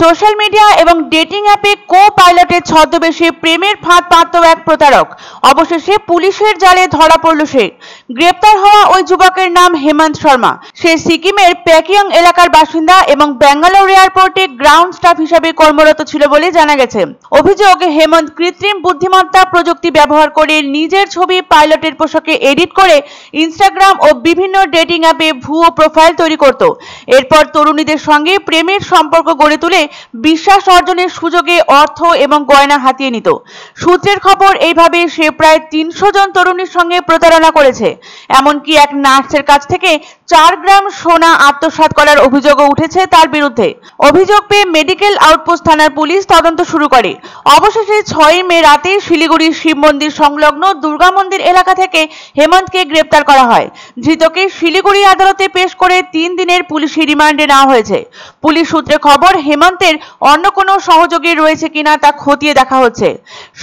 Social media এবং dating অ্যাপে কো পাইলটের ছদ্মবেশে প্রেমের ফাঁদ পাতল এক প্রতারক। অবশেষে পুলিশের জালে ধরা পড়ল সে। গ্রেপ্তার হওয়া ওই যুবকের নাম হেমন্ত শর্মা। সে সিকিমের প্যাকিয়ং এলাকার বাসিন্দা এবং ব্যাঙ্গালোর এয়ারপোর্টে গ্রাউন্ড স্টাফ হিসেবে কর্মরত ছিল বলে জানা গেছে। অভিযোগ, হেমন্ত কৃত্রিম বুদ্ধিমত্তা প্রযুক্তি ব্যবহার করে নিজের ছবি পাইলটের পোশাকে এডিট করে ইনস্টাগ্রাম ও বিভিন্ন ডেটিং অ্যাপে ভুয়ো প্রোফাইল তৈরি করত। এরপর তরুণীদের সঙ্গে প্রেমের সম্পর্ক গড়ে তুলে বিশ্বাস অর্জনের সুযোগে অর্থ এবং গয়না হাতিয়ে নিত। সূত্রের খবর, এইভাবে সে প্রায় ৩০০ জন তরুণীর সঙ্গে প্রতারণা করেছে। এমনকি এক নার্সের কাছ থেকে ৪ গ্রাম সোনা আত্মসাৎ করার অভিযোগও উঠেছে তার বিরুদ্ধে। অভিযোগ পেয়ে মেডিকেল আউটপোস্ট থানার পুলিশ তদন্ত শুরু করে। অবশেষে ৬ মে রাতে শিলিগুড়ির শিব মন্দির সংলগ্ন দুর্গা মন্দির এলাকা থেকে হেমন্তকে গ্রেপ্তার করা হয়। ধৃতকে শিলিগুড়ি আদালতে পেশ করে ৩ দিনের পুলিশি রিমান্ডে নেওয়া হয়েছে। পুলিশ সূত্রে খবর, হেমন্তের অন্য কোনো সহযোগী রয়েছে কিনা তা খতিয়ে দেখা হচ্ছে।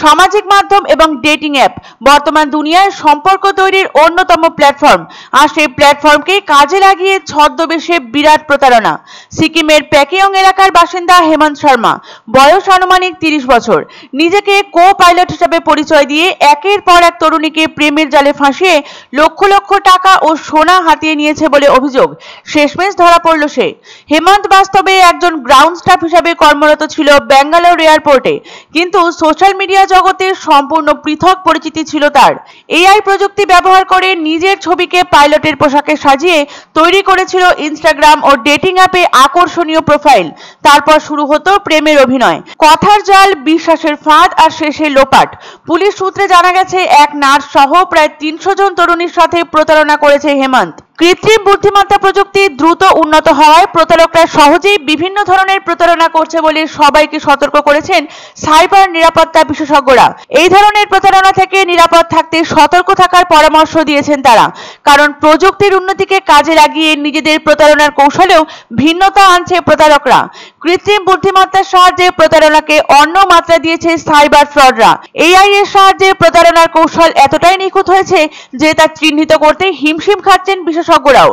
সামাজিক মাধ্যম এবং ডেটিং অ্যাপ বর্তমান দুনিয়ায় সম্পর্ক তৈরির অন্যতম প্ল্যাটফর্ম, আর সেই প্ল্যাটফর্মকে কাজে লাগিয়ে ছদ্মবেশে বিরাট প্রতারণা। সিকিমের প্যাকিয়ং এলাকার বাসিন্দা হেমন্ত শর্মা, বয়স আনুমানিক ৩০ বছর। নিজেকে কো পাইলট হিসেবে পরিচয় দিয়ে একের পর এক তরুণীকে প্রেমের জালে ফাঁসিয়ে লক্ষ লক্ষ টাকা ও সোনা হাতিয়ে নিয়েছে বলে অভিযোগ। শেষমেশ ধরা পড়ল সে। হেমন্ত বাস্তবে একজন গ্রাউন্ড স্টাফ হিসেবে কর্মরত ছিল ব্যাঙ্গালোর এয়ারপোর্টে, কিন্তু সোশ্যাল মিডিয়া জগতে সম্পূর্ণ পৃথক পরিচিতি ছিল তার। এআই প্রযুক্তি ব্যবহার করে নিজের ছবিকে পাইলটের পোশাকে সাজিয়ে তৈরি করেছিল ইনস্টাগ্রাম ও ডেটিং অ্যাপে আকর্ষণীয় প্রোফাইল। তারপর শুরু হতো প্রেমের অভিনয়, কথার জাল, বিশ্বাসের ফাঁদ আর শেষে লোপাট। পুলিশ সূত্রে জানা গেছে, এক নার্স সহ প্রায় ৩০০ জন তরুণীর সাথে প্রতারণা করেছে হেমন্ত। কৃত্রিম বুদ্ধিমত্তা প্রযুক্তি দ্রুত উন্নত হওয়ায় প্রতারকরা সহজেই বিভিন্ন ধরনের প্রতারণা করছে বলে সবাইকে সতর্ক করেছেন সাইবার নিরাপত্তা বিশেষজ্ঞরা। এই ধরনের প্রতারণা থেকে নিরাপদ থাকতে সতর্ক থাকার পরামর্শ দিয়েছেন তারা, কারণ প্রযুক্তির উন্নতিকে কাজে লাগিয়ে নিজেদের প্রতারণার কৌশলেও ভিন্নতা আনছে প্রতারকরা। কৃত্রিম বুদ্ধিমত্তার সাহায্যে প্রতারণাকে অন্য মাত্রা দিয়েছে সাইবার ফ্রডরা। এআই এর সাহায্যে প্রতারণার কৌশল এতটাই নিখুঁত হয়েছে যে তা চিহ্নিত করতে হিমশিম খাচ্ছেন বিশেষজ্ঞরাও।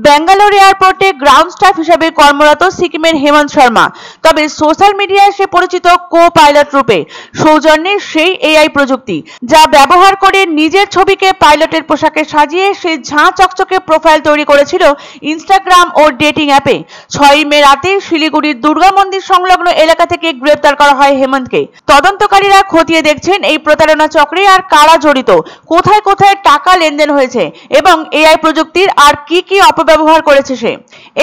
ব্যাঙ্গালোর এয়ারপোর্টে গ্রাউন্ড স্টাফ হিসেবে কর্মরত সিকিমের হেমন্ত শর্মা, তবে সোশ্যাল মিডিয়ায় সে পরিচিত কো পাইলট রূপে। সৌজন্যে সেই এআই প্রযুক্তি, যা ব্যবহার করে নিজের ছবিকে পাইলটের পোশাকে সাজিয়ে সে ঝাঁ চকচকে প্রোফাইল তৈরি করেছিল ইনস্টাগ্রাম ও ডেটিং অ্যাপে। ৬ মে রাতে শিলিগুড়ির দুর্গা মন্দির সংলগ্ন এলাকা থেকে গ্রেপ্তার করা হয় হেমন্তকে। তদন্তকারীরা খতিয়ে দেখছেন এই প্রতারণা চক্রে আর কারা জড়িত, কোথায় কোথায় টাকা লেনদেন হয়েছে এবং এআই প্রযুক্তির আর কি অপব্যবহার করেছে সে।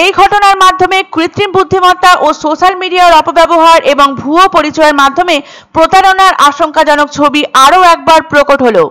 এই ঘটনার মাধ্যমে কৃত্রিম বুদ্ধিমত্তা ও সোশ্যাল মিডিয়ার অপব্যবহার এবং ভুয়ো পরিচয়ের মাধ্যমে প্রতারণার আশঙ্কাজনক ছবি আরও একবার প্রকট হলো।